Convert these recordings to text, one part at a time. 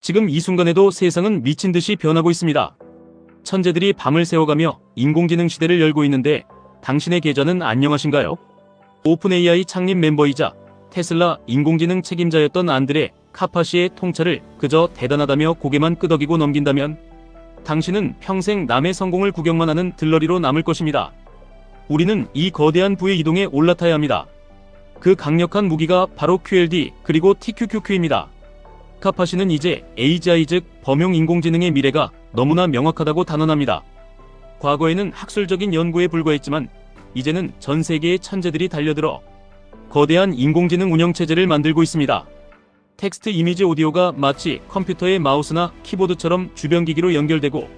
지금 이 순간에도 세상은 미친 듯이 변하고 있습니다. 천재들이 밤을 새워가며 인공지능 시대를 열고 있는데 당신의 계좌는 안녕하신가요? 오픈 AI 창립 멤버이자 테슬라 인공지능 책임자였던 안드레 카파시의 통찰을 그저 대단하다며 고개만 끄덕이고 넘긴다면 당신은 평생 남의 성공을 구경만 하는 들러리로 남을 것입니다. 우리는 이 거대한 부의 이동에 올라타야 합니다. 그 강력한 무기가 바로 QLD 그리고 TQQQ입니다. 카파시는 이제 AGI 즉 범용 인공지능의 미래가 너무나 명확하다고 단언합니다. 과거에는 학술적인 연구에 불과했지만 이제는 전 세계의 천재들이 달려들어 거대한 인공지능 운영체제를 만들고 있습니다. 텍스트 이미지 오디오가 마치 컴퓨터의 마우스나 키보드처럼 주변 기기로 연결되고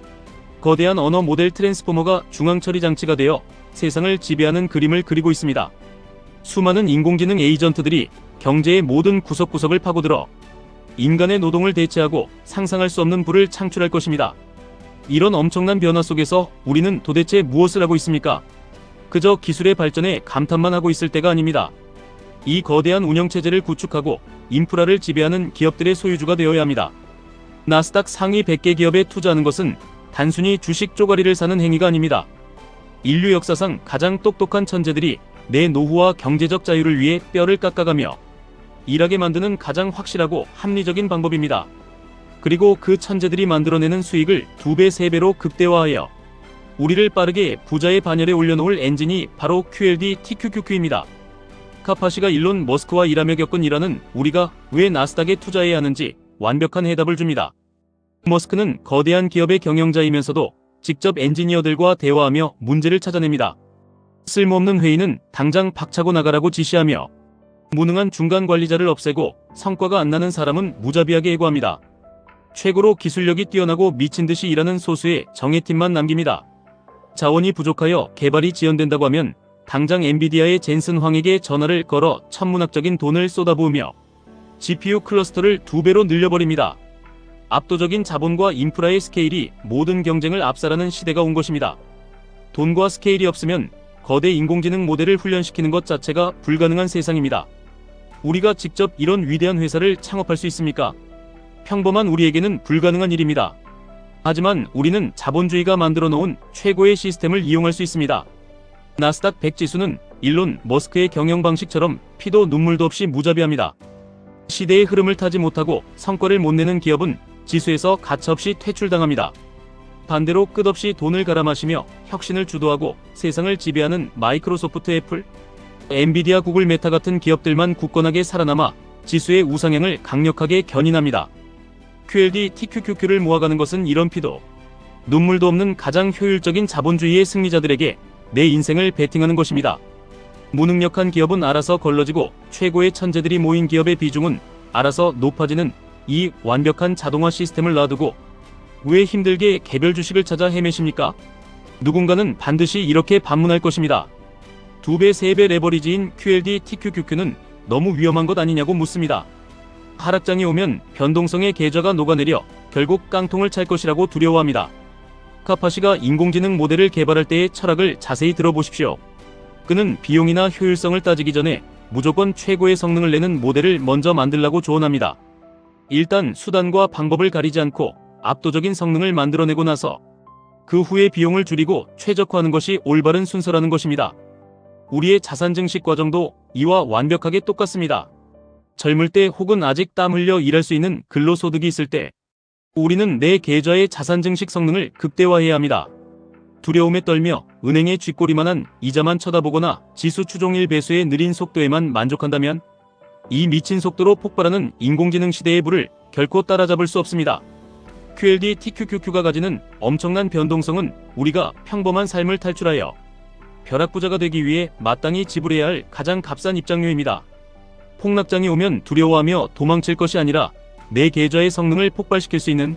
거대한 언어 모델 트랜스포머가 중앙 처리 장치가 되어 세상을 지배하는 그림을 그리고 있습니다. 수많은 인공지능 에이전트들이 경제의 모든 구석구석을 파고들어 인간의 노동을 대체하고 상상할 수 없는 부를 창출할 것입니다. 이런 엄청난 변화 속에서 우리는 도대체 무엇을 하고 있습니까? 그저 기술의 발전에 감탄만 하고 있을 때가 아닙니다. 이 거대한 운영체제를 구축하고 인프라를 지배하는 기업들의 소유주가 되어야 합니다. 나스닥 상위 100개 기업에 투자하는 것은 단순히 주식 쪼가리를 사는 행위가 아닙니다. 인류 역사상 가장 똑똑한 천재들이 내 노후와 경제적 자유를 위해 뼈를 깎아가며 일하게 만드는 가장 확실하고 합리적인 방법입니다. 그리고 그 천재들이 만들어내는 수익을 2배, 3배로 극대화하여 우리를 빠르게 부자의 반열에 올려놓을 엔진이 바로 QLD TQQQ입니다. 카파시가 일론 머스크와 일하며 겪은 일화는 우리가 왜 나스닥에 투자해야 하는지 완벽한 해답을 줍니다. 머스크는 거대한 기업의 경영자이면서도 직접 엔지니어들과 대화하며 문제를 찾아냅니다. 쓸모없는 회의는 당장 박차고 나가라고 지시하며 무능한 중간 관리자를 없애고 성과가 안 나는 사람은 무자비하게 해고합니다. 최고로 기술력이 뛰어나고 미친 듯이 일하는 소수의 정예팀만 남깁니다. 자원이 부족하여 개발이 지연된다고 하면 당장 엔비디아의 젠슨 황에게 전화를 걸어 천문학적인 돈을 쏟아부으며 GPU 클러스터를 2배로 늘려버립니다. 압도적인 자본과 인프라의 스케일이 모든 경쟁을 압살하는 시대가 온 것입니다. 돈과 스케일이 없으면 거대 인공지능 모델을 훈련시키는 것 자체가 불가능한 세상입니다. 우리가 직접 이런 위대한 회사를 창업할 수 있습니까? 평범한 우리에게는 불가능한 일입니다. 하지만 우리는 자본주의가 만들어 놓은 최고의 시스템을 이용할 수 있습니다. 나스닥 100 지수는 일론 머스크의 경영 방식처럼 피도 눈물도 없이 무자비합니다. 시대의 흐름을 타지 못하고 성과를 못 내는 기업은 지수에서 가차없이 퇴출당합니다. 반대로 끝없이 돈을 갈아 마시며 혁신을 주도하고 세상을 지배하는 마이크로소프트, 애플, 엔비디아, 구글, 메타 같은 기업들만 굳건하게 살아남아 지수의 우상향을 강력하게 견인합니다. QLD TQQQ를 모아가는 것은 이런 피도 눈물도 없는 가장 효율적인 자본주의의 승리자들에게 내 인생을 베팅하는 것입니다. 무능력한 기업은 알아서 걸러지고 최고의 천재들이 모인 기업의 비중은 알아서 높아지는 이 완벽한 자동화 시스템을 놔두고 왜 힘들게 개별 주식을 찾아 헤매십니까? 누군가는 반드시 이렇게 반문할 것입니다. 2배, 3배 레버리지인 QLD TQQQ는 너무 위험한 것 아니냐고 묻습니다. 하락장이 오면 변동성의 계좌가 녹아내려 결국 깡통을 찰 것이라고 두려워합니다. 카파시가 인공지능 모델을 개발할 때의 철학을 자세히 들어보십시오. 그는 비용이나 효율성을 따지기 전에 무조건 최고의 성능을 내는 모델을 먼저 만들라고 조언합니다. 일단 수단과 방법을 가리지 않고 압도적인 성능을 만들어내고 나서 그 후에 비용을 줄이고 최적화하는 것이 올바른 순서라는 것입니다. 우리의 자산 증식 과정도 이와 완벽하게 똑같습니다. 젊을 때 혹은 아직 땀 흘려 일할 수 있는 근로소득이 있을 때 우리는 내 계좌의 자산 증식 성능을 극대화해야 합니다. 두려움에 떨며 은행의 쥐꼬리만한 이자만 쳐다보거나 지수 추종일 배수의 느린 속도에만 만족한다면 이 미친 속도로 폭발하는 인공지능 시대의 불을 결코 따라잡을 수 없습니다. QLD TQQQ가 가지는 엄청난 변동성은 우리가 평범한 삶을 탈출하여 벼락부자가 되기 위해 마땅히 지불해야 할 가장 값싼 입장료입니다. 폭락장이 오면 두려워하며 도망칠 것이 아니라 내 계좌의 성능을 폭발시킬 수 있는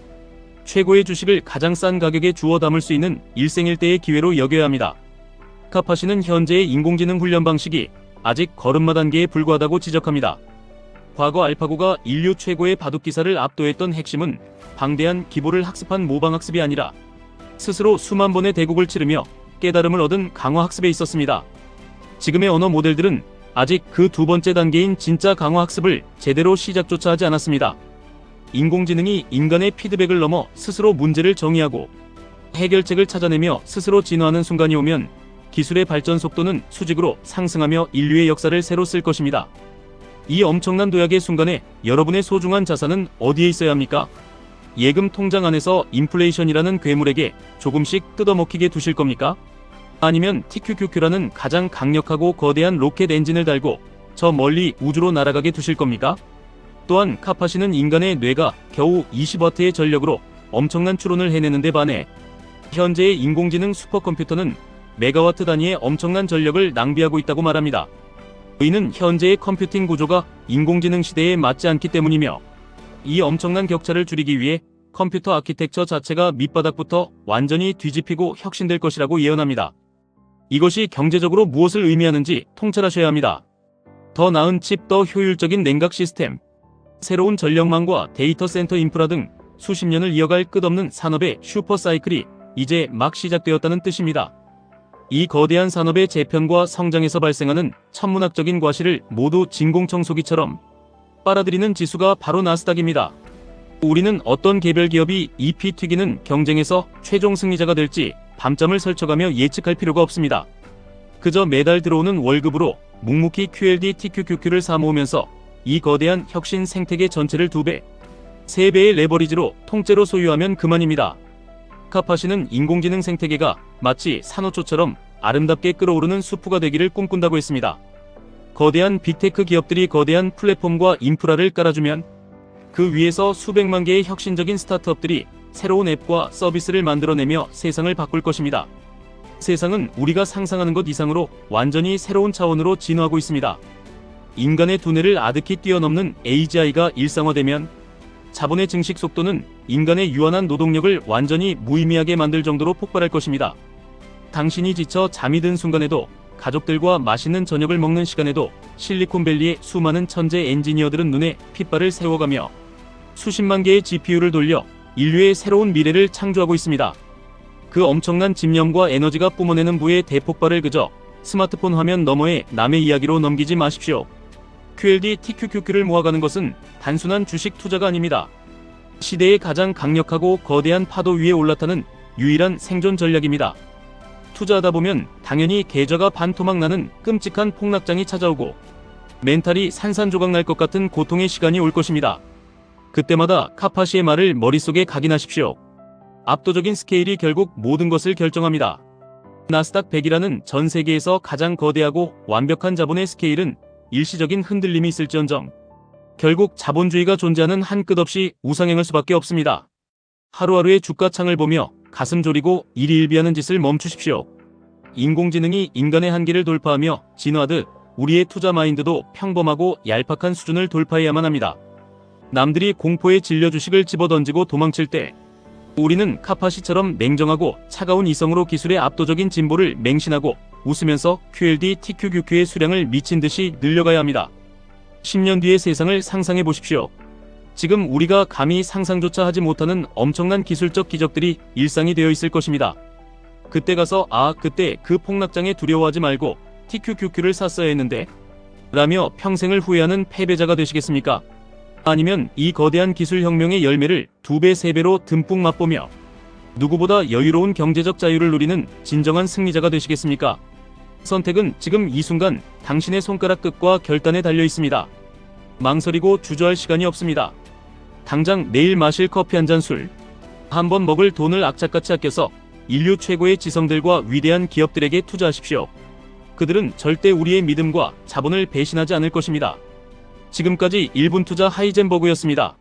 최고의 주식을 가장 싼 가격에 주워 담을 수 있는 일생일대의 기회로 여겨야 합니다. 카파시는 현재의 인공지능 훈련 방식이 아직 걸음마 단계에 불과하다고 지적합니다. 과거 알파고가 인류 최고의 바둑기사를 압도했던 핵심은 방대한 기보를 학습한 모방학습이 아니라 스스로 수만 번의 대국을 치르며 깨달음을 얻은 강화학습에 있었습니다. 지금의 언어 모델들은 아직 그 두 번째 단계인 진짜 강화학습을 제대로 시작조차 하지 않았습니다. 인공지능이 인간의 피드백을 넘어 스스로 문제를 정의하고 해결책을 찾아내며 스스로 진화하는 순간이 오면 기술의 발전 속도는 수직으로 상승하며 인류의 역사를 새로 쓸 것입니다. 이 엄청난 도약의 순간에 여러분의 소중한 자산은 어디에 있어야 합니까? 예금 통장 안에서 인플레이션이라는 괴물에게 조금씩 뜯어먹히게 두실 겁니까? 아니면 TQQQ라는 가장 강력하고 거대한 로켓 엔진을 달고 저 멀리 우주로 날아가게 두실 겁니까? 또한 카파시는 인간의 뇌가 겨우 20W의 전력으로 엄청난 추론을 해내는 데 반해 현재의 인공지능 슈퍼컴퓨터는 메가와트 단위의 엄청난 전력을 낭비하고 있다고 말합니다. 이는 현재의 컴퓨팅 구조가 인공지능 시대에 맞지 않기 때문이며 이 엄청난 격차를 줄이기 위해 컴퓨터 아키텍처 자체가 밑바닥부터 완전히 뒤집히고 혁신될 것이라고 예언합니다. 이것이 경제적으로 무엇을 의미하는지 통찰하셔야 합니다. 더 나은 칩, 더 효율적인 냉각 시스템, 새로운 전력망과 데이터 센터 인프라 등 수십 년을 이어갈 끝없는 산업의 슈퍼사이클이 이제 막 시작되었다는 뜻입니다. 이 거대한 산업의 재편과 성장에서 발생하는 천문학적인 과실을 모두 진공청소기처럼 빨아들이는 지수가 바로 나스닥입니다. 우리는 어떤 개별 기업이 이 피 튀기는 경쟁에서 최종 승리자가 될지 밤잠을 설쳐가며 예측할 필요가 없습니다. 그저 매달 들어오는 월급으로 묵묵히 QLD TQQQ를 사모으면서 이 거대한 혁신 생태계 전체를 2배, 3배의 레버리지로 통째로 소유하면 그만입니다. 카파시는 인공지능 생태계가 마치 산호초처럼 아름답게 끓어오르는 수프가 되기를 꿈꾼다고 했습니다. 거대한 빅테크 기업들이 거대한 플랫폼과 인프라를 깔아주면 그 위에서 수백만 개의 혁신적인 스타트업들이 새로운 앱과 서비스를 만들어내며 세상을 바꿀 것입니다. 세상은 우리가 상상하는 것 이상으로 완전히 새로운 차원으로 진화하고 있습니다. 인간의 두뇌를 아득히 뛰어넘는 AGI가 일상화되면 자본의 증식 속도는 인간의 유한한 노동력을 완전히 무의미하게 만들 정도로 폭발할 것입니다. 당신이 지쳐 잠이 든 순간에도, 가족들과 맛있는 저녁을 먹는 시간에도 실리콘밸리의 수많은 천재 엔지니어들은 눈에 핏발을 세워가며 수십만 개의 GPU를 돌려 인류의 새로운 미래를 창조하고 있습니다. 그 엄청난 집념과 에너지가 뿜어내는 부의 대폭발을 그저 스마트폰 화면 너머의 남의 이야기로 넘기지 마십시오. QLD TQQQ를 모아가는 것은 단순한 주식 투자가 아닙니다. 시대의 가장 강력하고 거대한 파도 위에 올라타는 유일한 생존 전략입니다. 투자하다 보면 당연히 계좌가 반토막 나는 끔찍한 폭락장이 찾아오고 멘탈이 산산조각 날 것 같은 고통의 시간이 올 것입니다. 그때마다 카파시의 말을 머릿속에 각인하십시오. 압도적인 스케일이 결국 모든 것을 결정합니다. 나스닥 100이라는 전 세계에서 가장 거대하고 완벽한 자본의 스케일은 일시적인 흔들림이 있을지언정 결국 자본주의가 존재하는 한 끝없이 우상향할 수밖에 없습니다. 하루하루의 주가창을 보며 가슴 졸이고 일희일비하는 짓을 멈추십시오. 인공지능이 인간의 한계를 돌파하며 진화하듯 우리의 투자 마인드도 평범하고 얄팍한 수준을 돌파해야만 합니다. 남들이 공포에 질려 주식을 집어던지고 도망칠 때 우리는 카파시처럼 냉정하고 차가운 이성으로 기술의 압도적인 진보를 맹신하고 웃으면서 QLD TQQQ의 수량을 미친 듯이 늘려가야 합니다. 10년 뒤의 세상을 상상해 보십시오. 지금 우리가 감히 상상조차 하지 못하는 엄청난 기술적 기적들이 일상이 되어 있을 것입니다. 그때 가서 그때 그 폭락장에 두려워하지 말고 TQQQ를 샀어야 했는데 라며 평생을 후회하는 패배자가 되시겠습니까? 아니면 이 거대한 기술혁명의 열매를 2배, 3배로 듬뿍 맛보며 누구보다 여유로운 경제적 자유를 누리는 진정한 승리자가 되시겠습니까? 선택은 지금 이 순간 당신의 손가락 끝과 결단에 달려 있습니다. 망설이고 주저할 시간이 없습니다. 당장 내일 마실 커피 한 잔 술, 한 번 먹을 돈을 악착같이 아껴서 인류 최고의 지성들과 위대한 기업들에게 투자하십시오. 그들은 절대 우리의 믿음과 자본을 배신하지 않을 것입니다. 지금까지 1분 투자 하이젠버그였습니다.